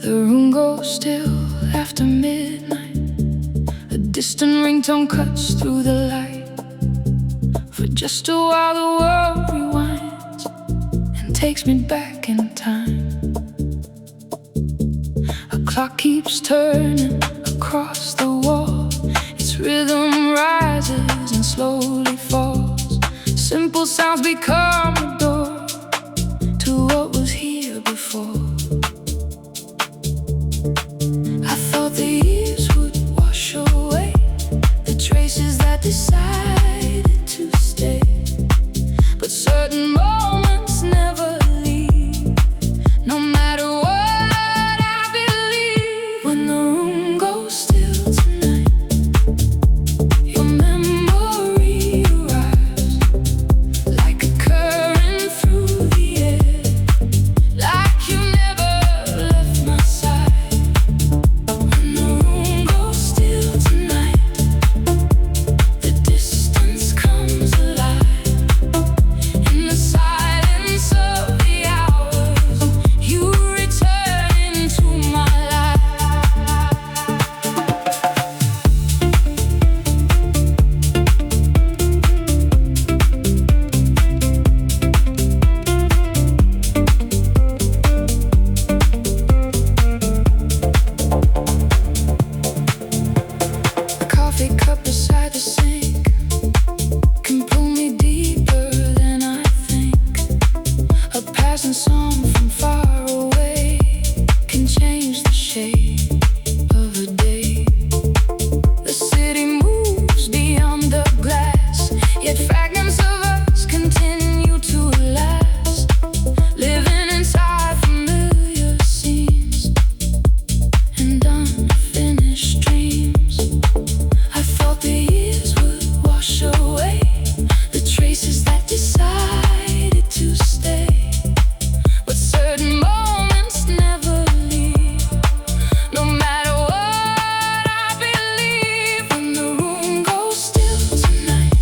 The room goes still after midnight. A distant ringtone cuts through the light. For just a while the world rewinds and takes me back in time. A clock keeps turning across the wall. Its rhythm rises and slowly falls. Simple sounds become a door to what was here before. I thought the years would wash away the traces that decided to stay, but certain moments never leave, no matter what I believe. When the room goes still tonight, your memory arrives like a current through the air, like you never left my side. When the room goes still tonight, the distance comes alive. In the silence of the hours, you return into my life. The coffee cup beside the sink can pull me deeper than I think. A passing song from far away can change the shape of a day. The city moves beyond the glass, yet fragments of us continue to last, living inside familiar scenes and unfinished dreams. I thought the years would wash away the traces that decided to stay, but certain moments never leave, no matter what I believe. When the room goes still tonight,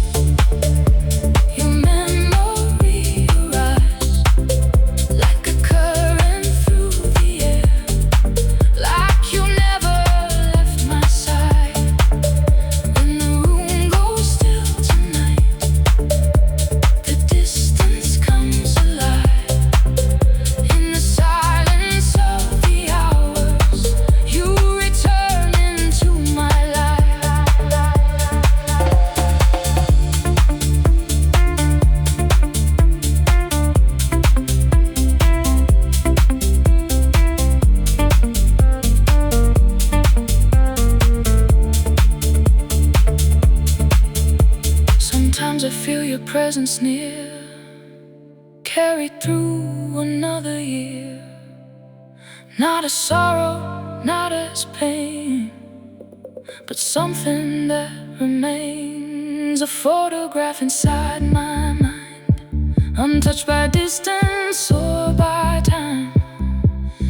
your memory arrives like a current through the air, like you never left my side. When the room goes still tonight, the distance comes alive. In the silence of the hours, you return into my life. Sometimes I feel your presence near, carried through another year. Not as sorrow, not as pain, but something that remains. A photograph inside my mind, untouched by distance or by time,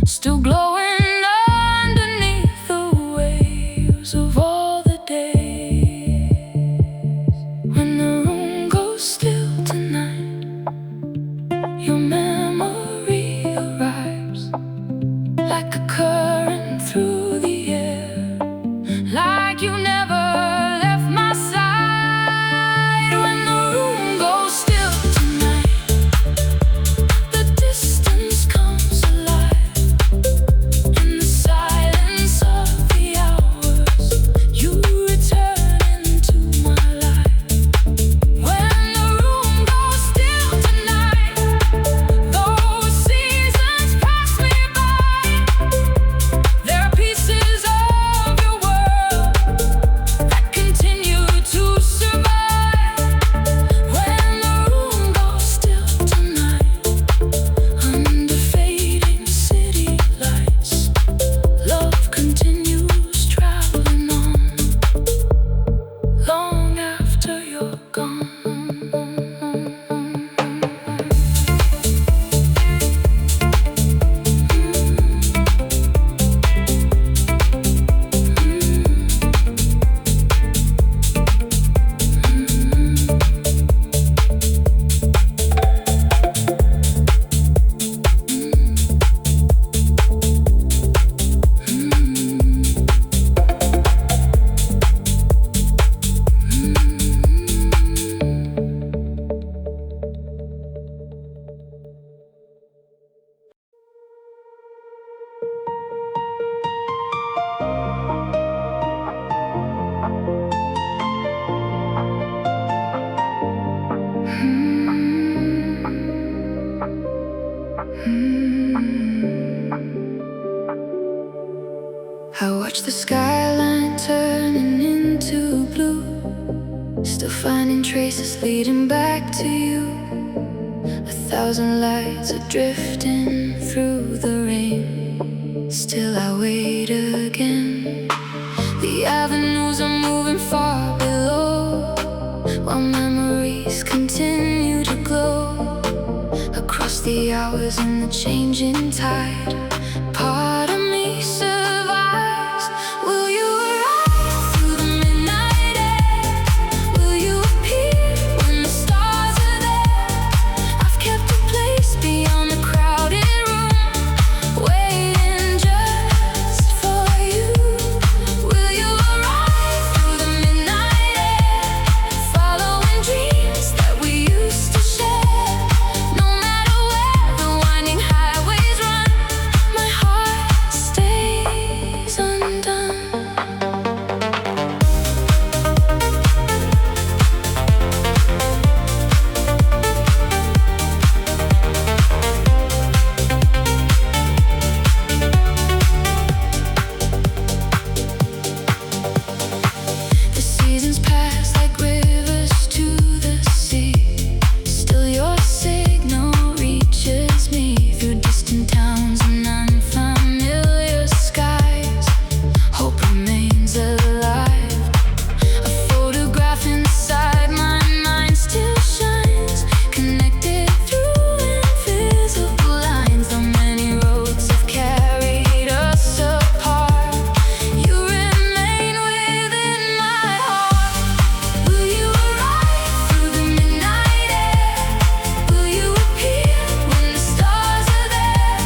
still glowing underneath the waves of all the days. When the room goes still tonight, your memory arrives like a current through the air, like you never left my side. When the room goes still tonight, the distance comes alive. Watch the skyline turning into blue, still finding traces leading back to you. 1,000 lights are drifting through the rain, still I wait again. The avenues are moving far below, while memories continue to glow. Across the hours and the changing tide, part of me survives. Will you arrive through the midnight air? Will you appear when the stars are there? I've kept a place beyond the crowded room, waiting just for you. Will you arrive through the midnight air, following dreams that we used to share? No matter where the winding highways run, my heart stays undone. The seasons pass like rivers to the sea, still your signal reaches me through distant towns and unfamiliar skies. Hope remains alive. A photograph inside my mind still shines, connected through invisible lines. Though many roads have carried us apart, you remain within my heart. Will you arrive through the midnight air? Will you appear when the stars are there?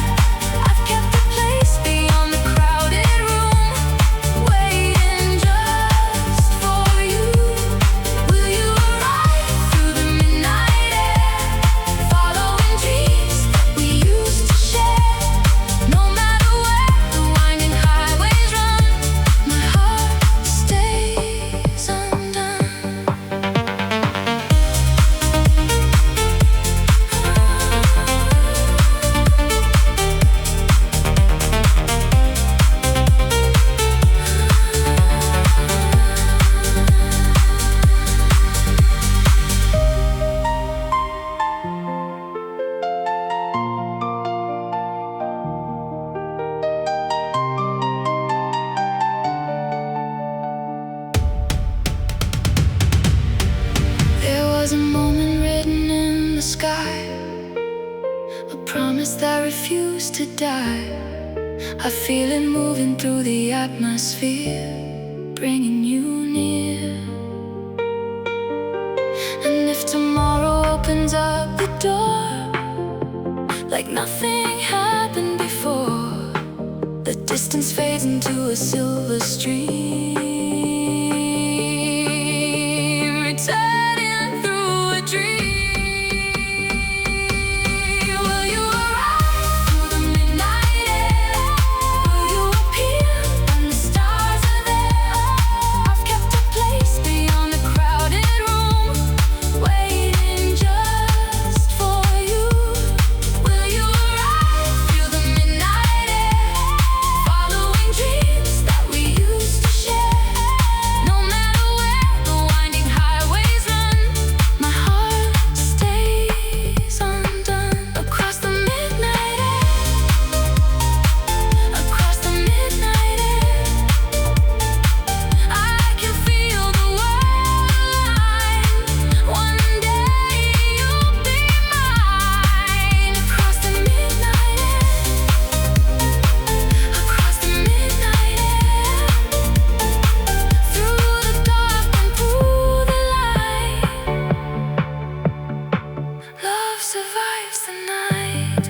I've kept a place beyond the crowded room, waiting just for you. Will you arrive through the midnight air, following dreams that we used to share? No matter where the winding highways run, my heart stays undone. There was a moment written in the sky, a promise that refused to die. I feel it moving through the atmosphere, bringing you near. And if tomorrow opens up the door, like nothing happened before, the distance fades into a silver stream, returning through a dream. Will you arrive through the midnight air? Will you appear when the stars are there? I've kept a place beyond the crowded room, waiting just for you. Will you arrive through the midnight air, following dreams that we used to share? No matter where the winding highways run, my heart stays undone. Across the midnight air, across the midnight air, I can feel the world align. One day you'll be mine. Across the midnight air, across the midnight air, through the dark and through the light, love survives the night.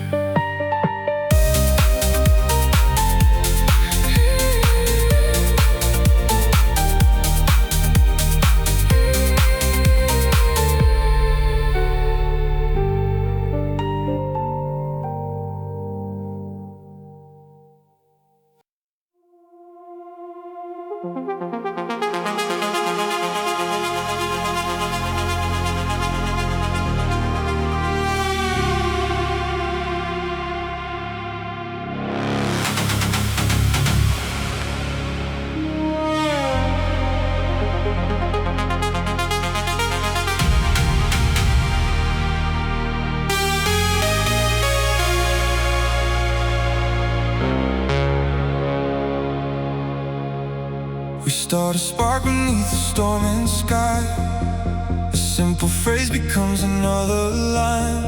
We start a spark beneath the storming sky. A simple phrase becomes another line.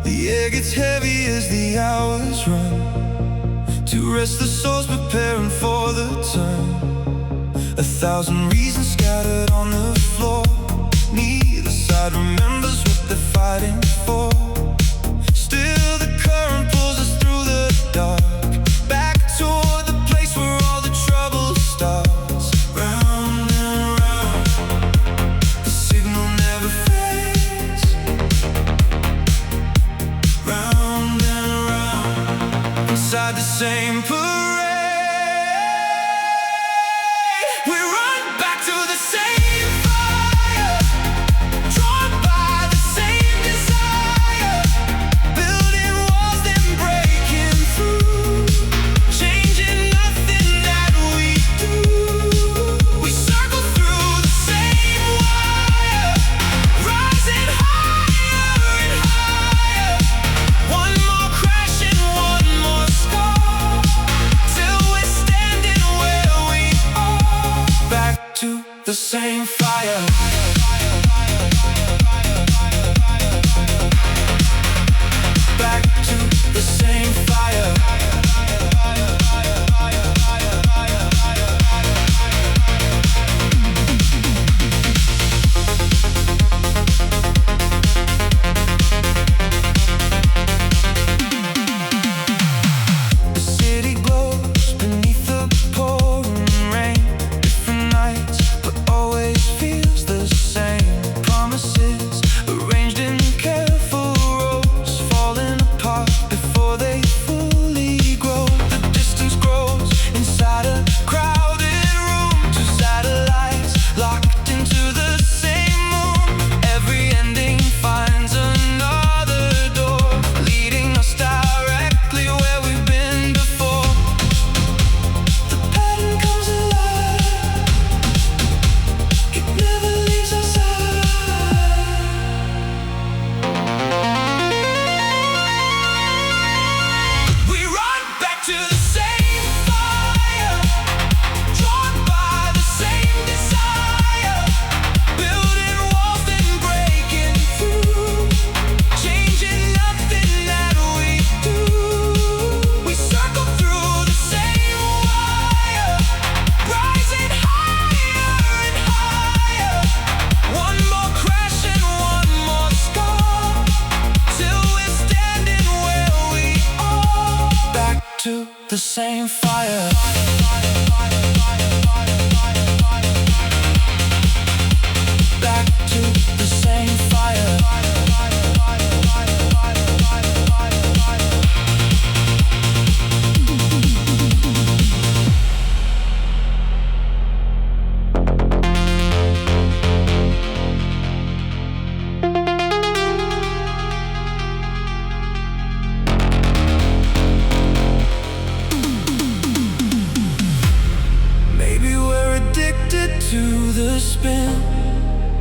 The air gets heavy as the hours run. To rest the souls preparing for the turn. 1,000 reasons scattered on the floor. Neither side remembers what they're fighting for. Still the current pulls us through the dark, back toward the place where all the trouble starts. Round and round, the signal never fades. Round and round, inside the same parade. We run back to the same fire, drawn by the same desire. Building walls, then breaking through, changing nothing that we do. We circle through the same wire, rising higher and higher. One more crash and one more scar, till we're standing where we are. Back to the same fire. Back to the same fire. The city glows beneath the pouring rain. Different nights, but always feels the same. Promises arranged in careful rows, falling apart before they fully grow. The distance grows inside a crowded room. Two satellites locked into the same moon. Every ending finds another door, leading us directly where we've been before. The pattern comes alive, it never leaves our side. We run back to the same fire, drawn by the same desire. Building walls, then breaking through, changing nothing that we do. We circle through the same wire, rising higher and higher. One more crash and one more scar, till we're standing where we are. Back to the same fire. Back to the same fire. Maybe we're addicted to the spin.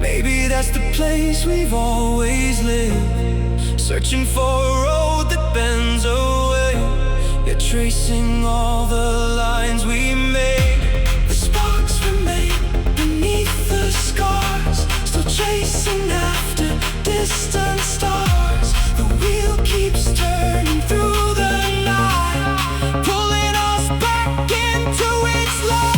Maybe that's the place we've always lived, searching for a road that bends away, yet tracing all the lines we made. The sparks remain beneath the scars, still chasing after distant stars. The wheel keeps turning through the night, pulling us back into its light.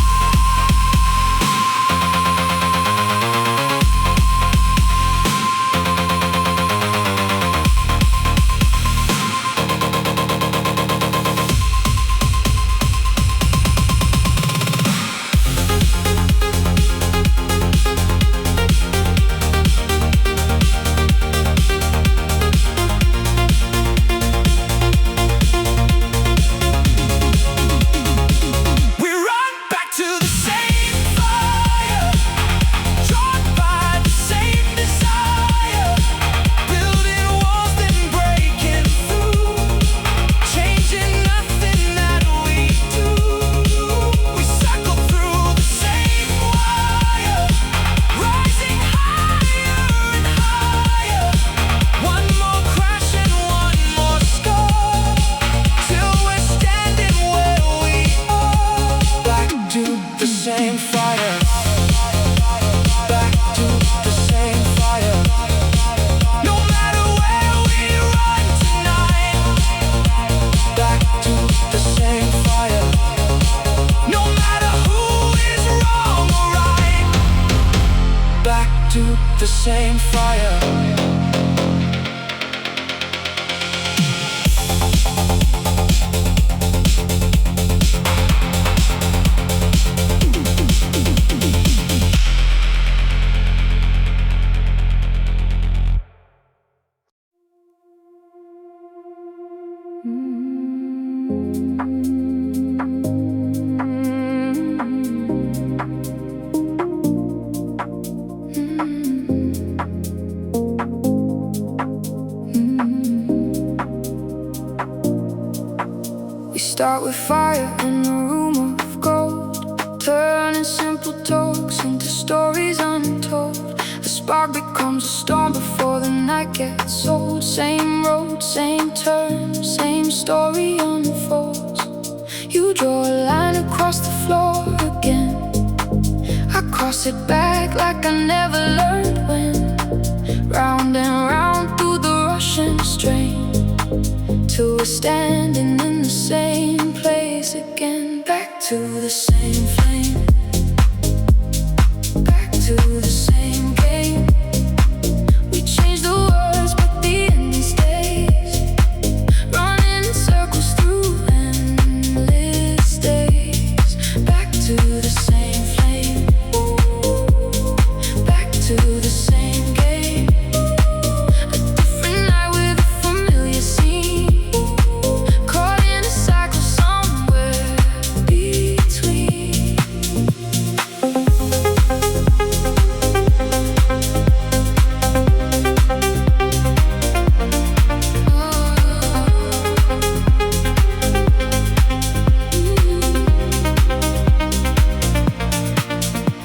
same fire. We start with fire in a room of gold, turning simple talks into stories untold. The spark becomes a storm before the night gets old. Same road, same turn, same story unfolds. You draw a line across the floor again. I cross it back like I never learned when. Round and round through the rushing strain, till we're standing in the same place again. Back to the same flame, back to the same game. We change the words but the ending stays, running in circles through endless days. Back to the same flame, back to the same game. A different night with a familiar scene, caught in a cycle somewhere between.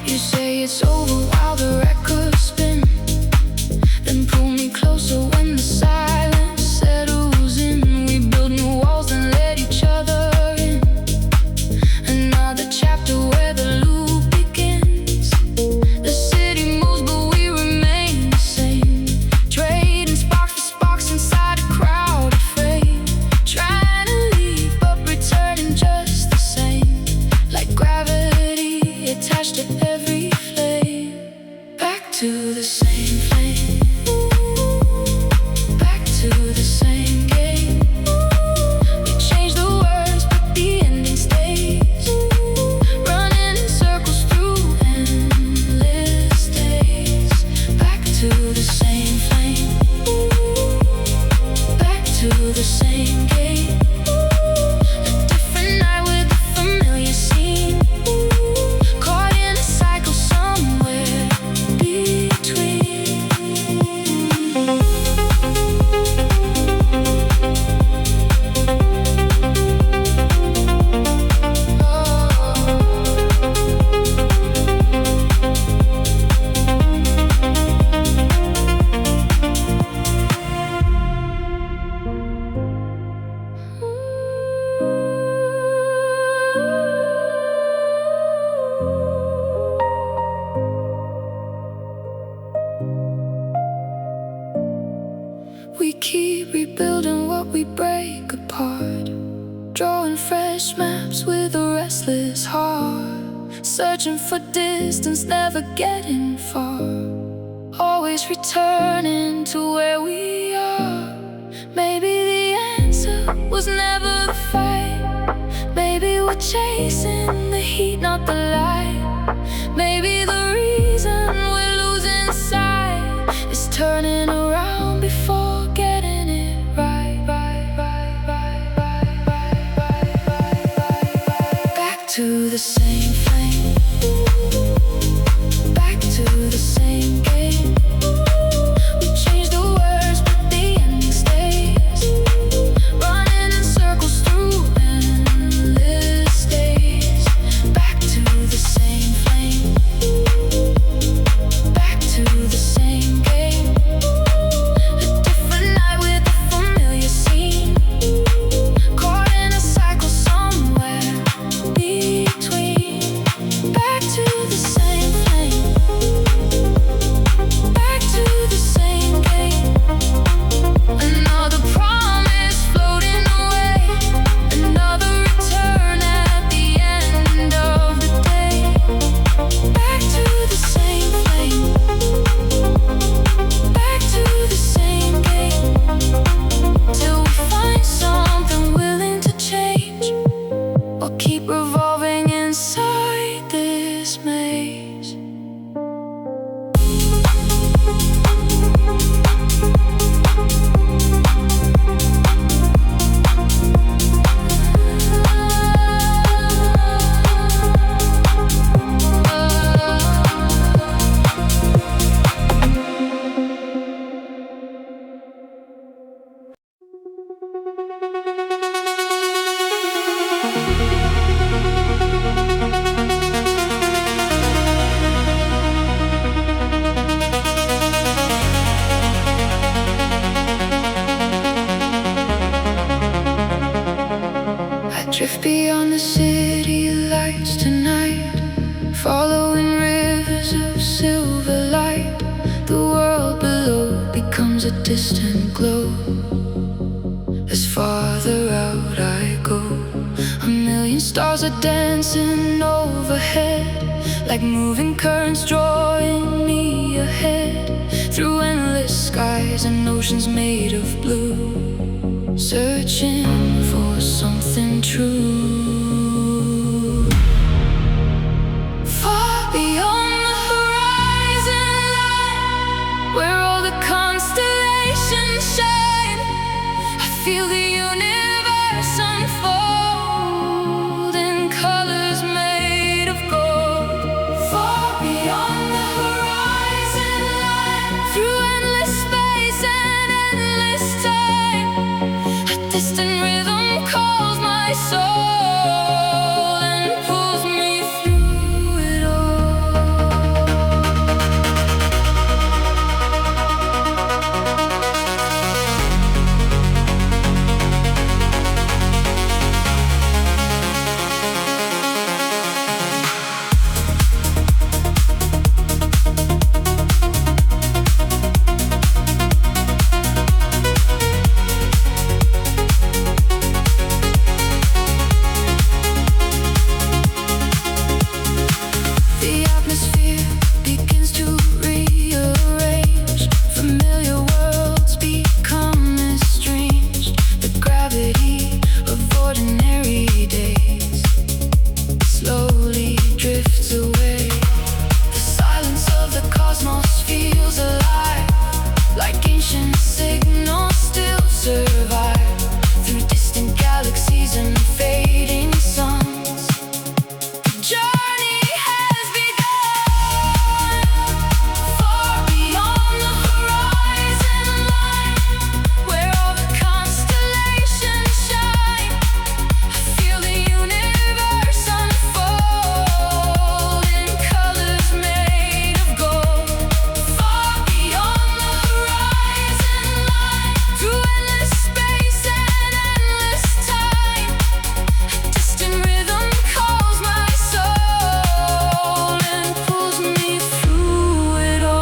You say it's over while the records spin, then pull me closer when the silence settles in. We build new walls and let each other in. Another chapter where the loop begins. The city moves but we remain the same, trading sparks for sparks inside a crowded frame. Trying to leave but returning just the same, like gravity attached to every flame. Back to the same flame, back to the same game. We change the words but the ending stays, running in circles through endless days. Back to the same flame, back to the same game. A different night with a familiar scene, caught in a cycle somewhere between. We keep rebuilding what we break apart, drawing fresh maps with a restless heart, searching for distance, never getting far, always returning to where we are. Maybe the answer was never the fight, maybe we're chasing the heat, not the light. Maybe the reason we're losing sight is turning around before getting it right. Back to the same flame, back to the same game. We change the words but the ending stays, running in circles through endless days. Back to the same flame, back to the same game. A different night with a familiar scene, caught in a cycle somewhere between. Drift beyond the city lights tonight, following rivers of silver light. The world below becomes a distant glow. As farther out I go, a million stars are dancing overhead, like moving currents drawing me ahead, through endless skies and oceans made of blue, searching for something true. Far beyond the horizon line, where all the constellations shine, I feel the universe unfold in colors made of gold. Far beyond the horizon line, through endless space and endless time, a distant rhythm calls my soul and pulls me through it all. The atmosphere begins to rearrange. Familiar worlds become estranged. The gravity of ordinary days slowly drifts away. The silence of the cosmos feels alive, like ancient signals still survive through distant galaxies and fading suns. The journey has begun, far beyond the horizon line, where all the constellations shine. I feel the universe unfold in colors made of gold. Far beyond the horizon line, through endless space and endless time, a distant rhythm calls my soul and pulls me through it all.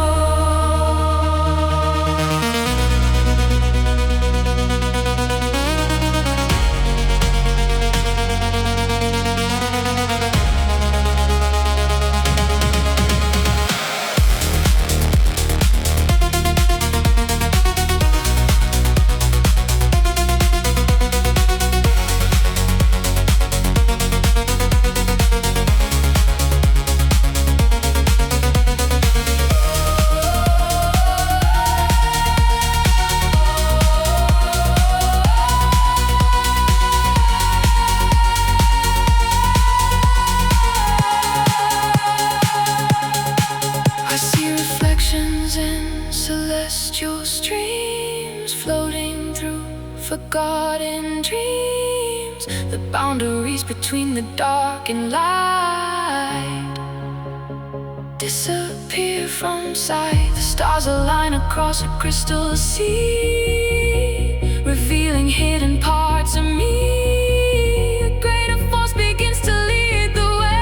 I see reflections in celestial streams, floating through forgotten dreams. The boundaries between the dark and light disappear from sight. The stars align across a crystal sea, revealing hidden parts of me. A greater force begins to lead the way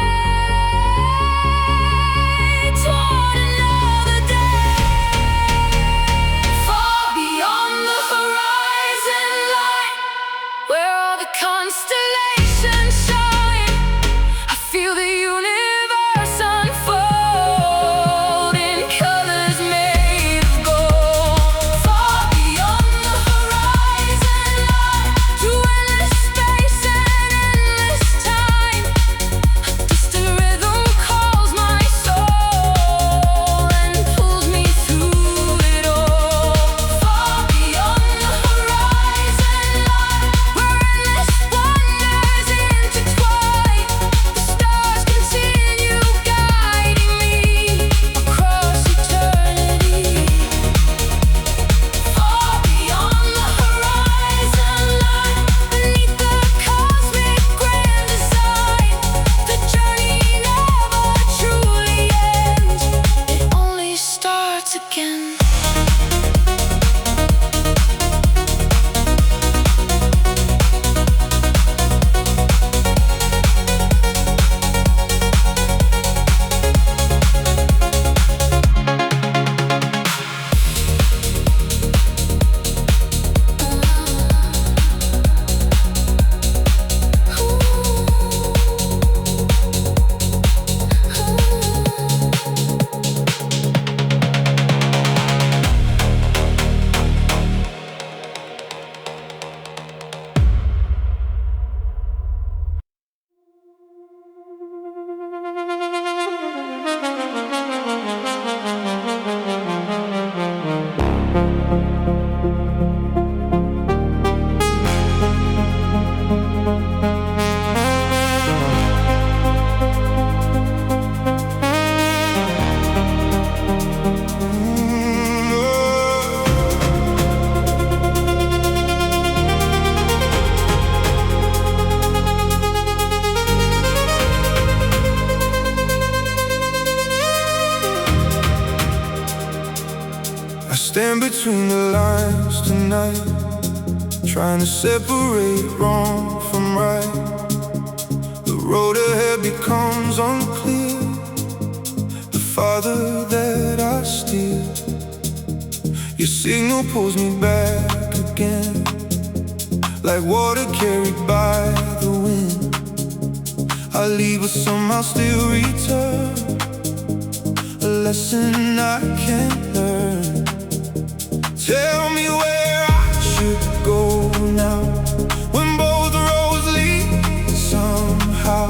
toward another day. Far beyond the horizon line, where all the constellations shine, I feel the universe unfold in colors made of gold. Far beyond the horizon line, stand between the lines tonight, trying to separate wrong from right. The road ahead becomes unclear, the farther that I steer. Your signal pulls me back again, like water carried by the wind. I leave but somehow still return, a lesson I can't learn. Tell me where I should go now, when both roads lead somehow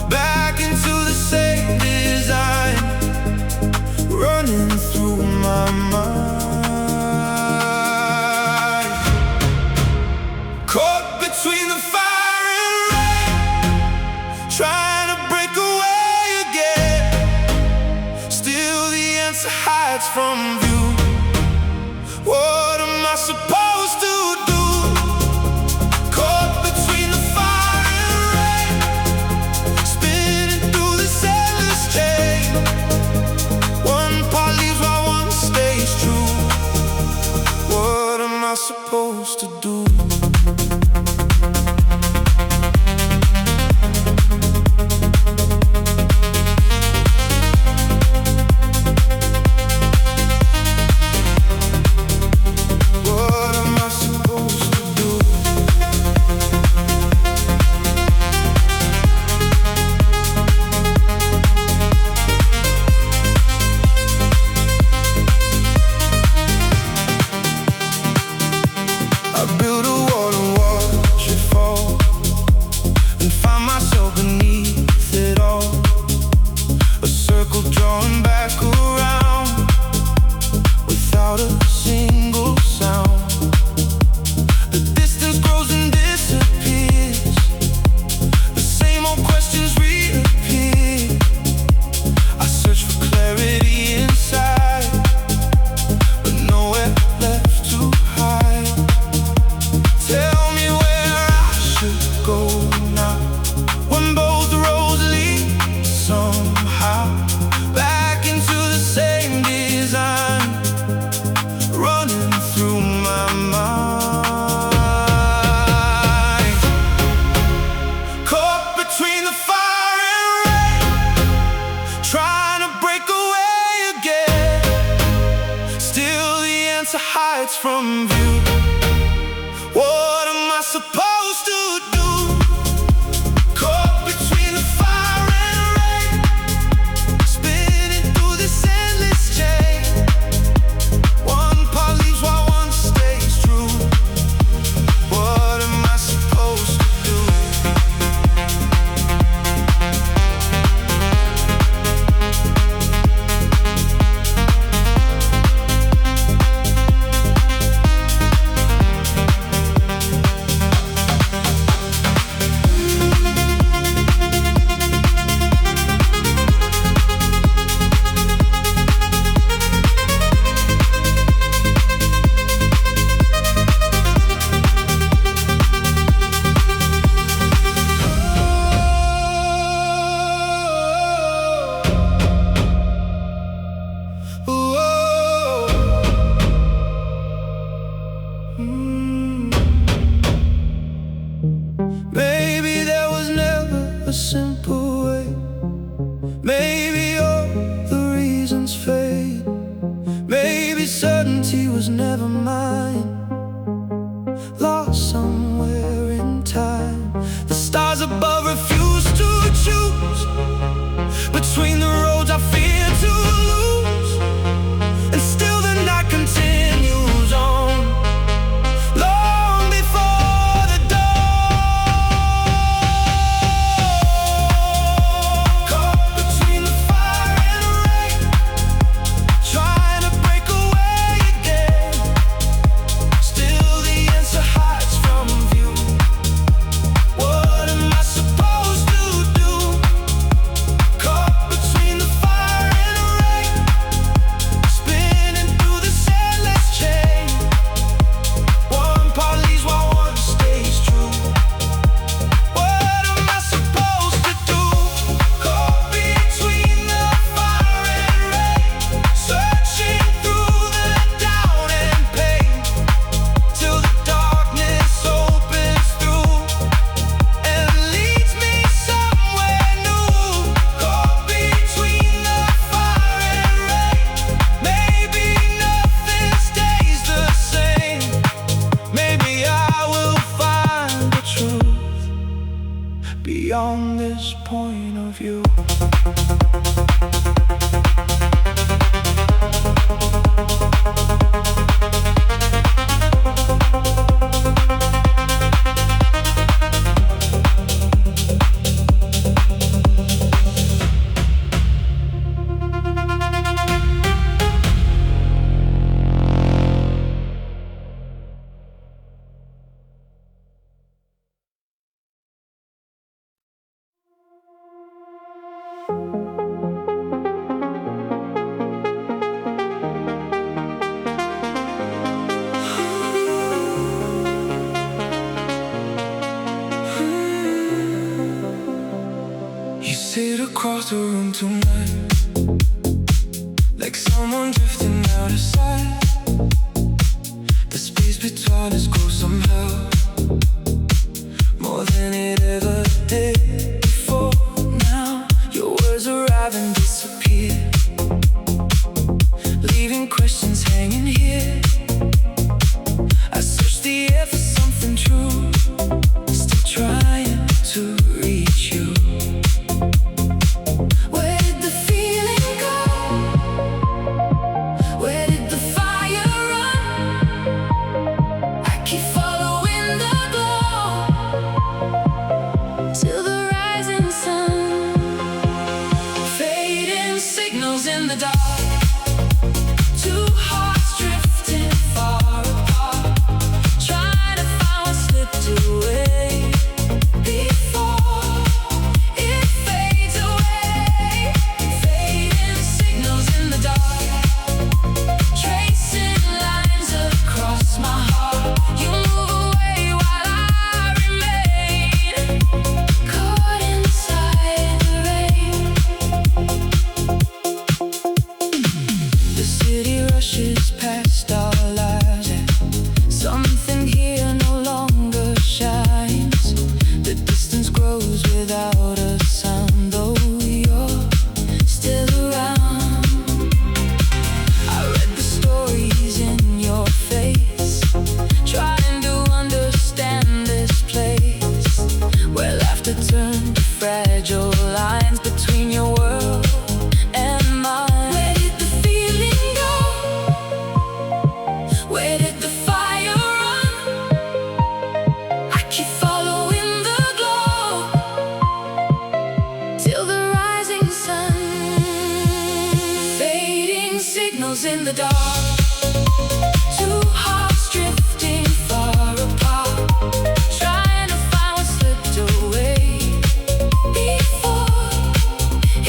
back into the same design, running through my mind. Caught between the fire and rain, trying to break away again. Still the answer hides from view. What am I supposed to do? Caught between the fire and rain, spinning through this endless chain. One part leaves while one stays true. What am I supposed to do? Drawing back around without a single sound. The distance grows and disappears, the same old questions reappear. I search for clarity inside, but nowhere left to hide. Tell me where I should go now, when both roads lead somehow back into the same design, running through my mind. Caught between the fire and rain, trying to break away again. Still the answer hides from view. What am I supposed to do? beyond this point of view. Sit across the room tonight, like someone drifting out of sight. The space between us grows somehow, more than it ever did before. Now your words arrive and disappear, leaving questions hanging here. I search the air for something true, still trying to reach you. In the dark, two hearts drifting far apart, trying to find what slipped away before it fades away. Fading signals in the dark, tracing lines across my heart. You move away while I remain caught inside the rain. The city rushes past our lives, and something here no longer shines. The distance grows without a sound, though you're still around. I read the stories in your face, trying to understand this place, where laughter turned to fragile lines between your world and mine. Where did the fire run? I keep following the glow till the rising sun. Fading signals in the dark, two hearts drifting far apart, trying to find what slipped away before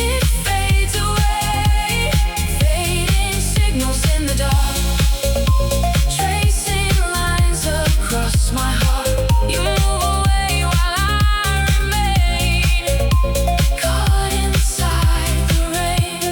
it fades away. Fading signals in the dark, across my heart. You move away while I remain caught inside the rain.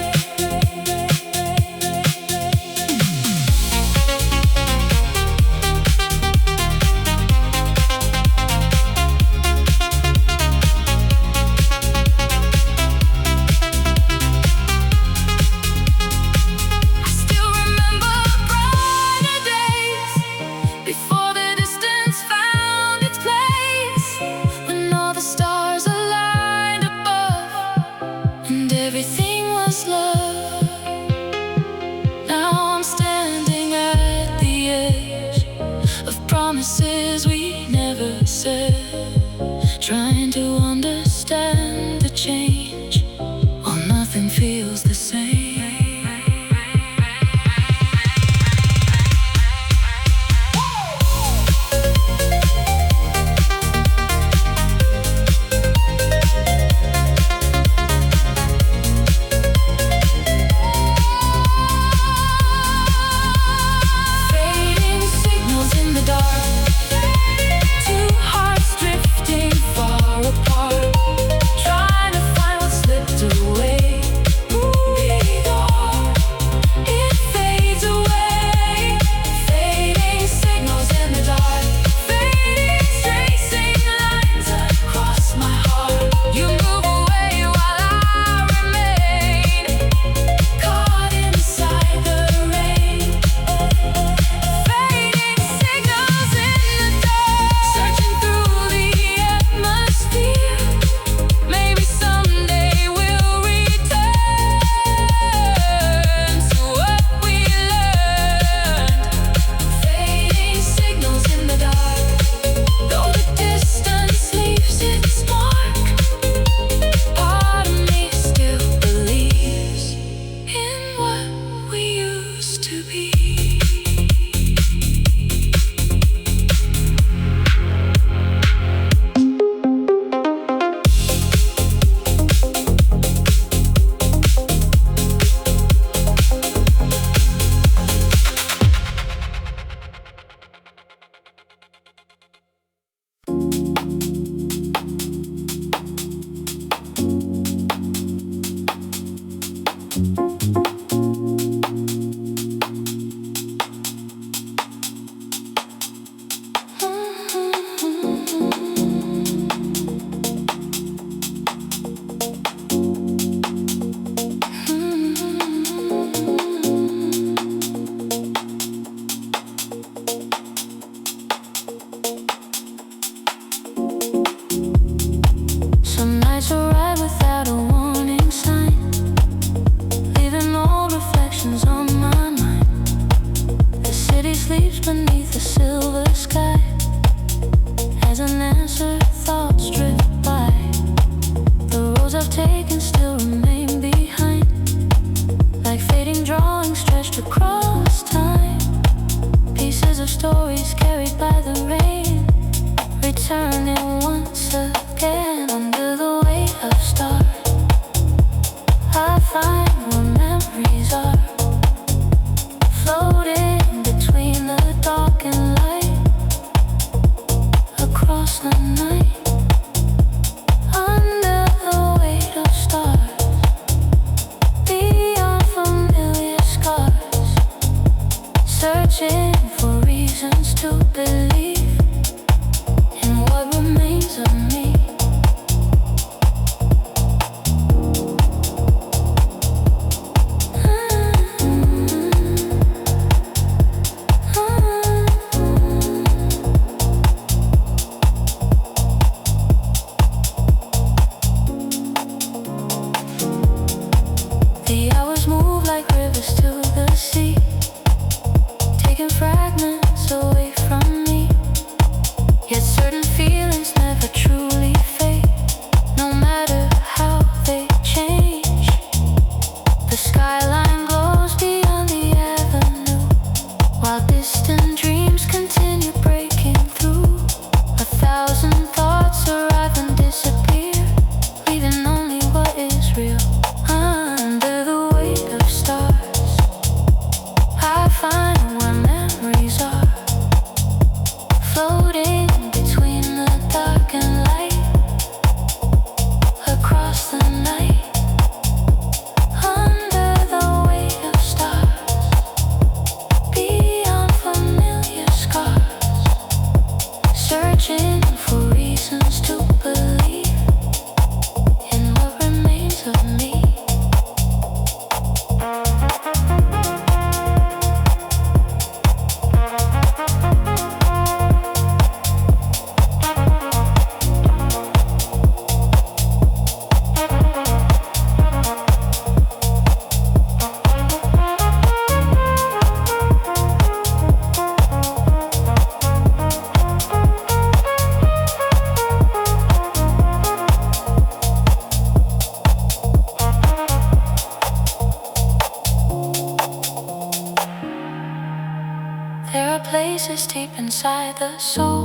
places deep inside the soul,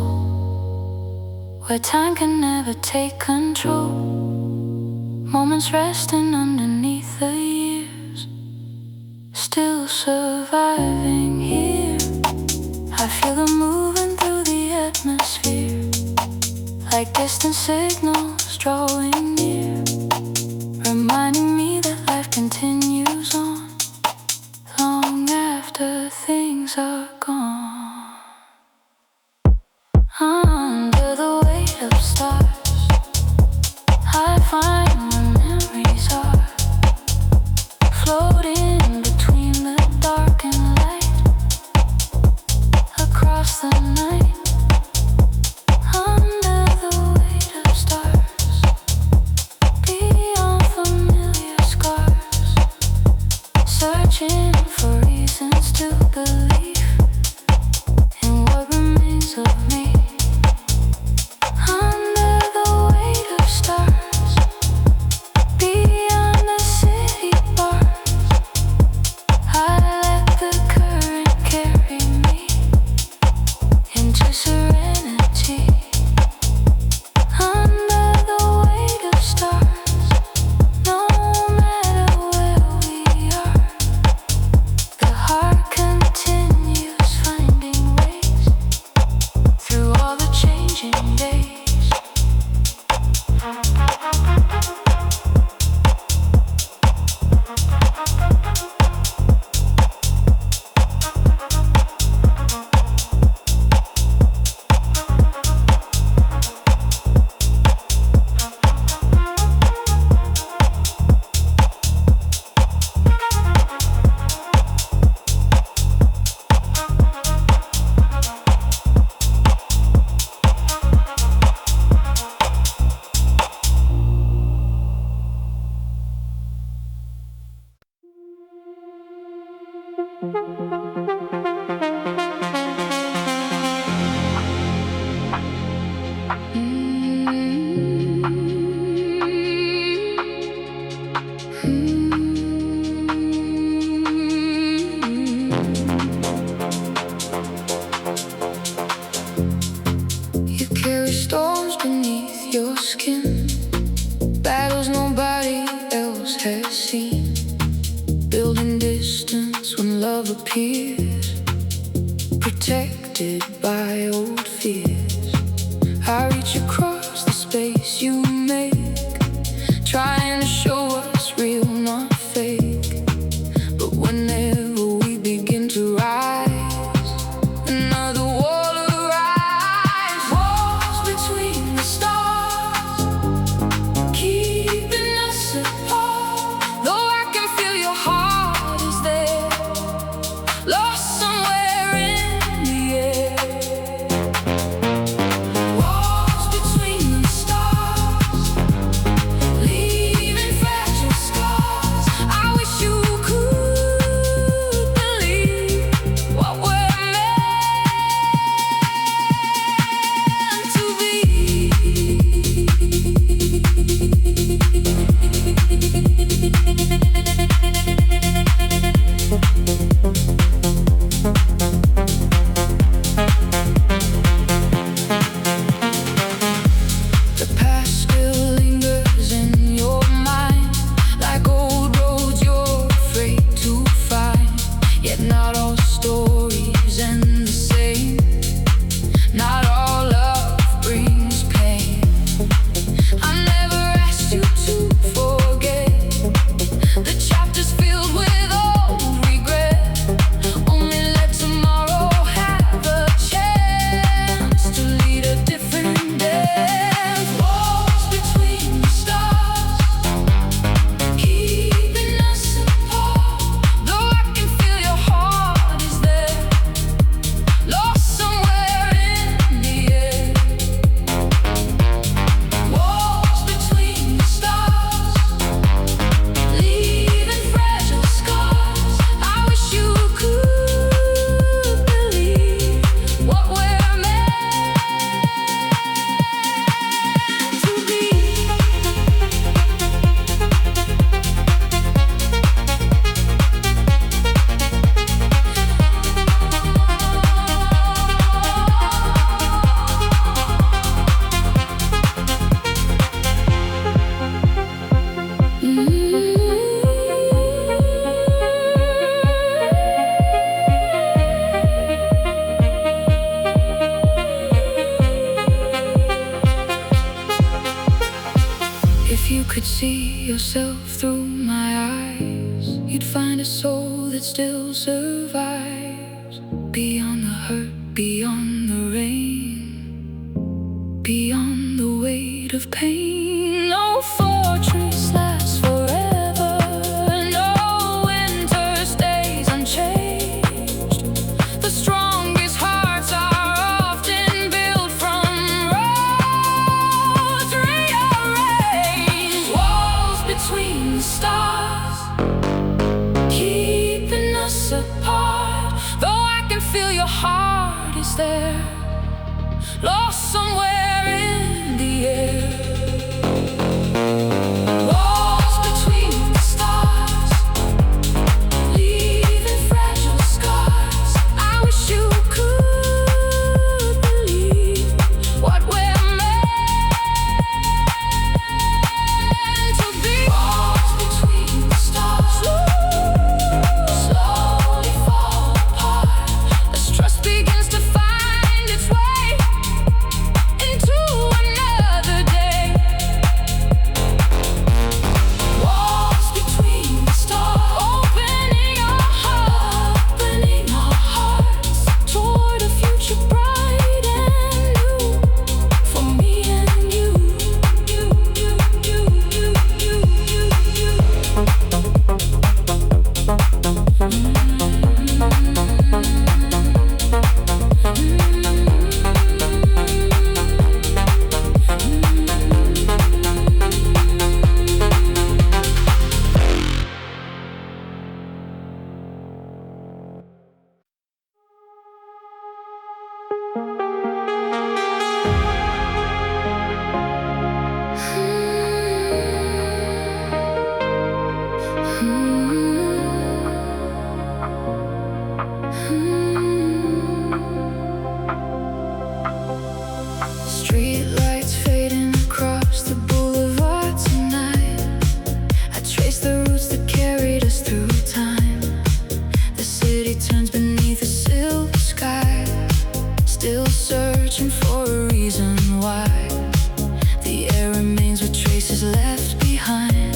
where time can never take control. Moments resting underneath the years, still surviving here. I feel them moving through the atmosphere, like distant signals drawing near, reminding me that life continues on long after things are gone. Under the weight of stars, I find where memories are, floating between the dark and light, across the night. Under the weight of stars, beyond familiar scars, searching for reasons to believe in what remains of me. Under the weight of stars, beyond the city bars, I let the current carry me into serenity. Under the weight of stars, no matter where we are, the heart continues finding ways through all the changing days. You carry storms beneath your skin, battles nobody else has seen, building distance when love appears, protected by old fears. I reach across the space you make, trying to show what's real, not fake. But whenever we begin to rise, another wall arises. Walls between the stars, keeping us apart. Though I can feel your heart is there, Lord. If you could see yourself through my eyes, you'd find a soul that still survives. Beyond the hurt, beyond the rain, beyond the weight of pain. No fortress lasts forever, no winter stays unchanged. The strongest hearts are often built from roads rearranged. Walls between the stars, keeping us apart. Though I can feel your heart is there, lost somewhere in the air. Walls between the stars, leaving fragile scars. I wish you could believe what we're meant to be. Walls between the stars slowly fall apart as trust begins to find its way into another day. Walls between the stars, opening our hearts toward a future bright and new for me and you. Street lights fading across the boulevard tonight. I trace the roots that carried us through time. The city turns beneath a silver sky, still searching for a reason why. The air remains with traces left behind,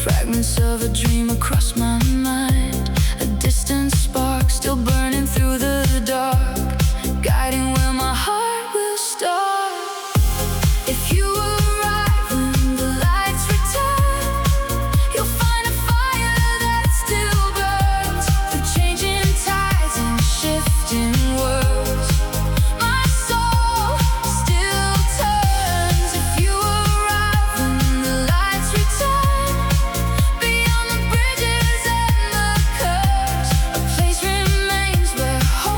fragments of a dream across my mind. A distant spark still burning through the dark, guiding where my heart will start. If you arrive when the lights return, you'll find a fire that still burns through changing tides and shifting worlds. My soul still turns. If you arrive when the lights return, beyond the bridges and the curves, a place remains where hope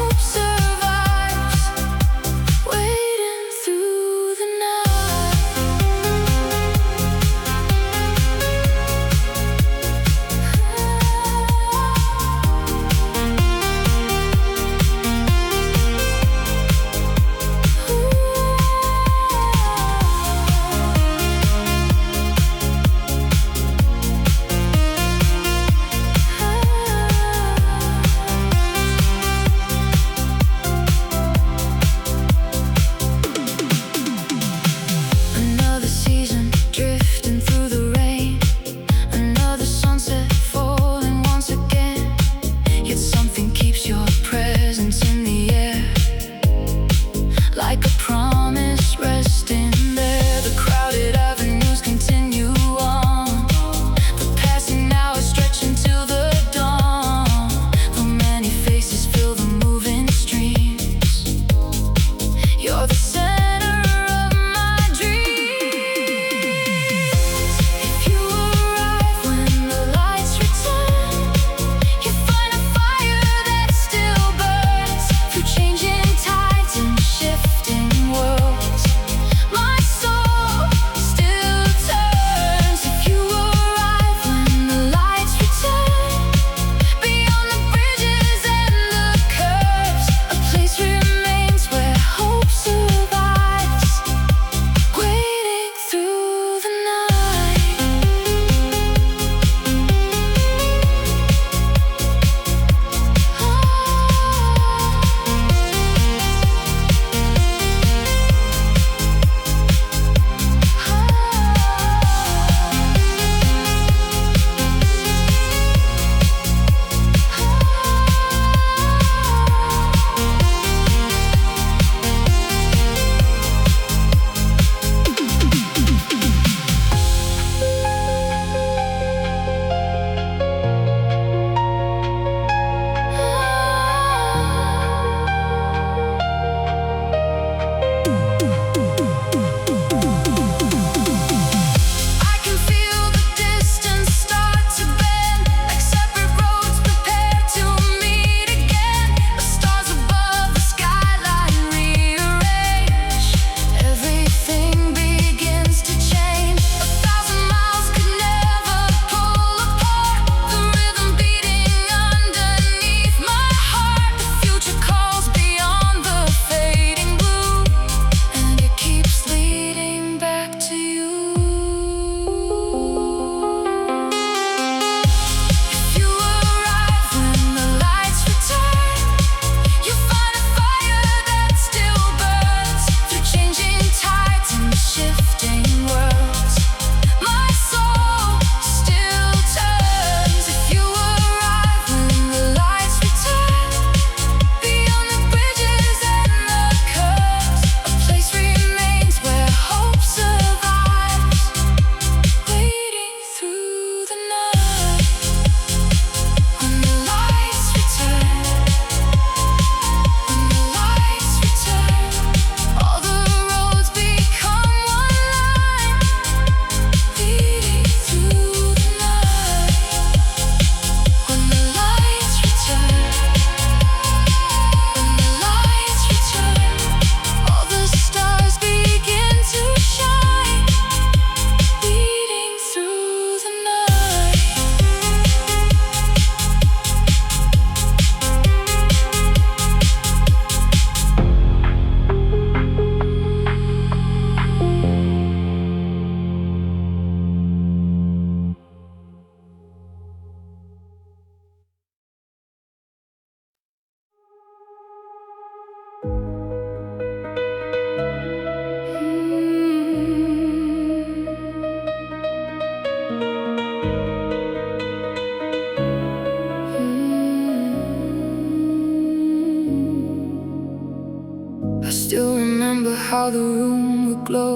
how the room would glow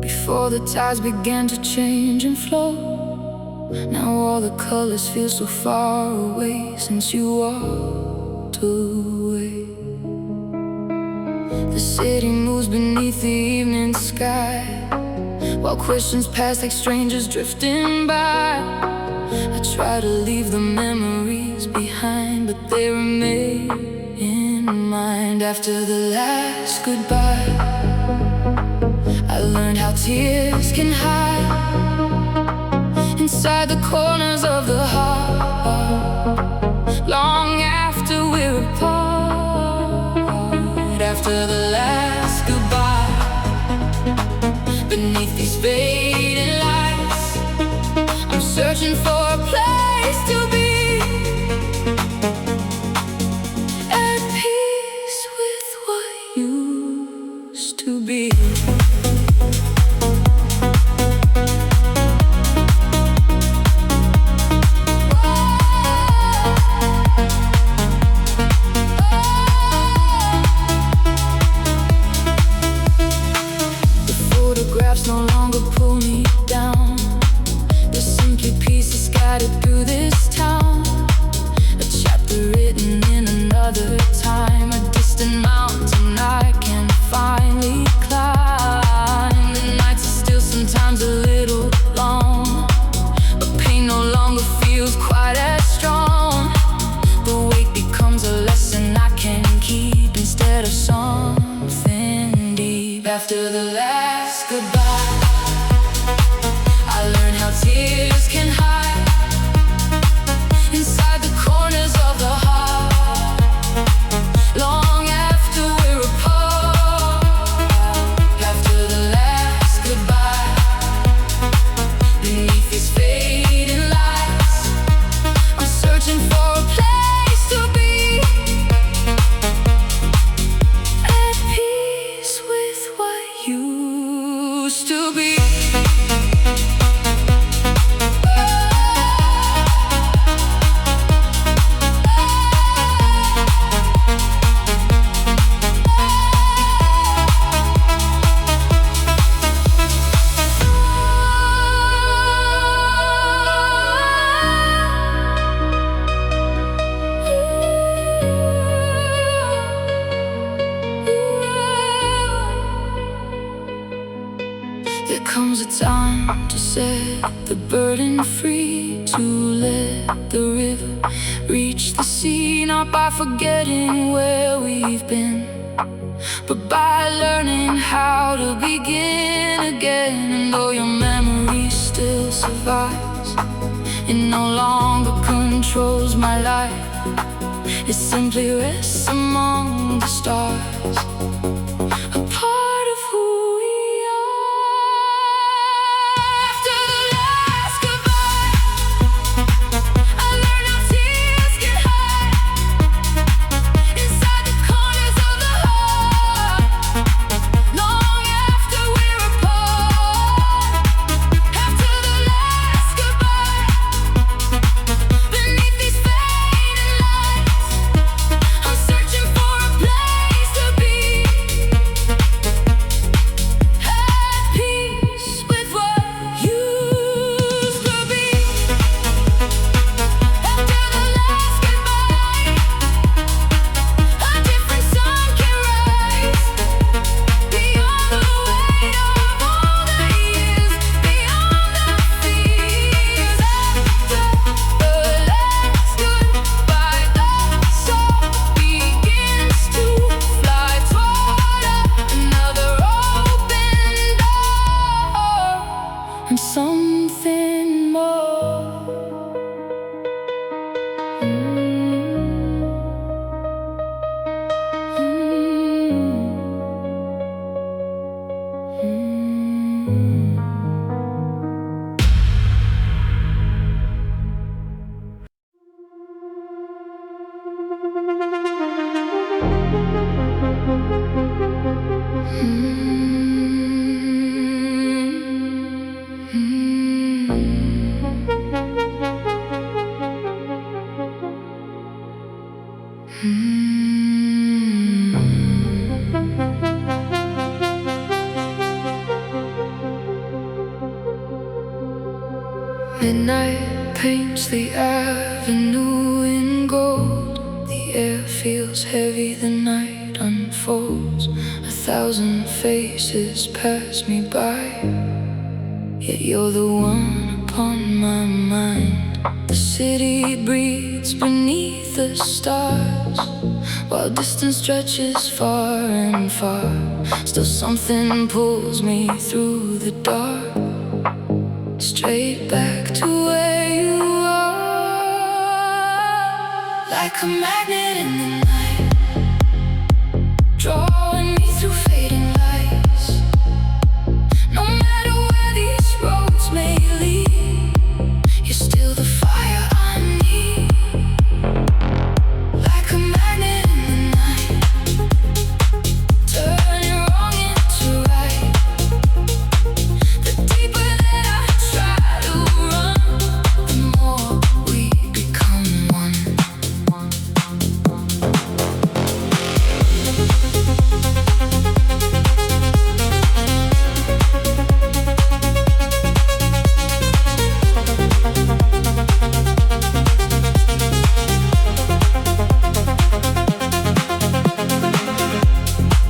before the tides began to change and flow. Now all the colors feel so far away since you walked away. The city moves beneath the evening sky, while questions pass like strangers drifting by. I try to leave the memories behind, but they remain in mind. After the last goodbye, I learned how tears can hide inside the corners of the heart, long after we're apart. After the last goodbye, beneath these fading lights, I'm searching for a place to be, at peace with what used to be. No longer pull me down. There's simply pieces scattered through this town, a chapter written in another time, a distant mountain I can finally climb. The nights are still sometimes a little long, but pain no longer feels quite as strong. The weight becomes a lesson I can keep instead of something deep. After the last goodbye, I learned how tears can hide inside the corners of the heart, long after we're apart. After the last goodbye, beneath these fading lights, I'm searching for a place to be, at peace with what used to be. There comes a time to set the burden free, to let the river reach the sea, not by forgetting where we've been, but by learning how to begin again. And though your memory still survives, it no longer controls my life. It simply rests among the stars, a part of who we are. After the last goodbye, I learned how tears can hide inside the corners of the heart, long after we're apart. After the last goodbye, beneath these fading lights, I'm searching for a place to be, at peace with what used to be. After the last goodbye, a different sun can rise, beyond the weight of all the years, beyond the fears. After the last goodbye, the soul begins to fly toward another open door, and something more. Mm-hmm. Midnight paints the avenue in gold. The air feels heavy, the night unfolds. 1,000 faces pass me by, yet you're the one upon my mind. The city breathes beneath the stars, while distance stretches far and far. Still something pulls me through the dark, straight back to where you are. Like a magnet in the night, drawing me through fading lights. No matter where these roads may lead, you're still the fire I need. Like a magnet in the night, turning wrong into right. The deeper that I try to run, the more we become one.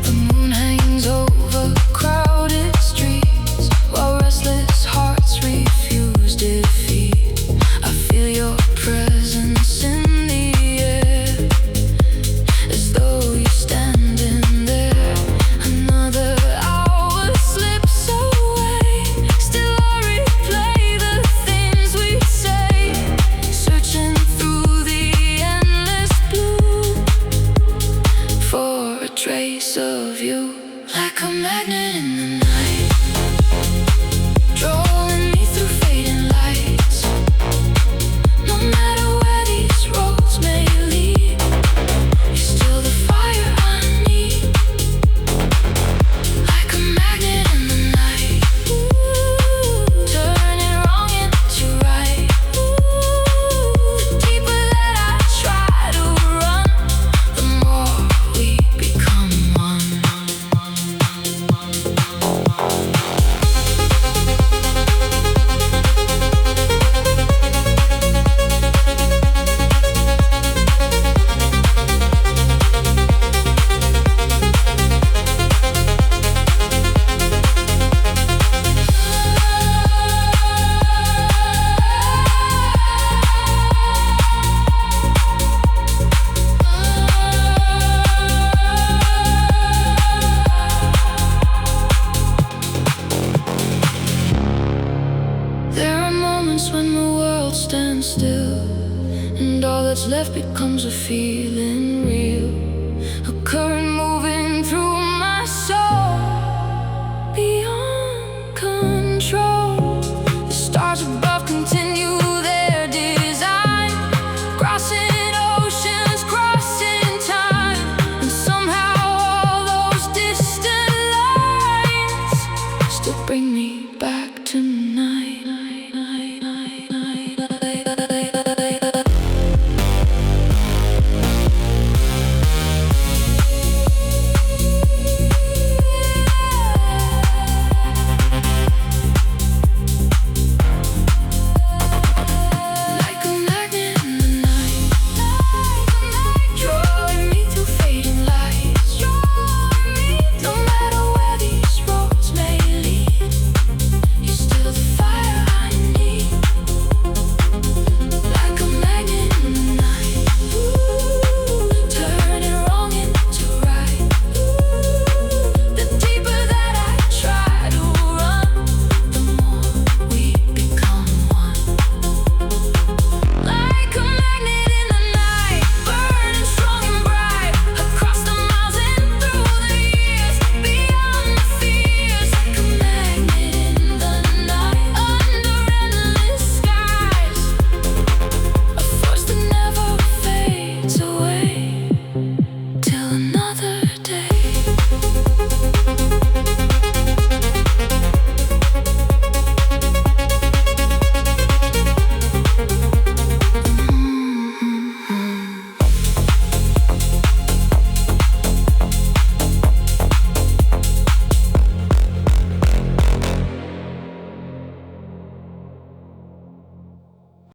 The moon hangs over crowded streets, while restless hearts refuse defeat. I feel your presence in the air, as though you're standing there. Another hour slips away, still I replay the things we say, searching through the endless blue for a trace of you. Like a magnet in the night, drawing me through fading lights. No matter where these roads may lead, you're still the fire I need. Like a magnet in the night, turning wrong into right. The deeper that I try to run, the more we become one. There are moments when the world stands still, and all that's left becomes a feeling real.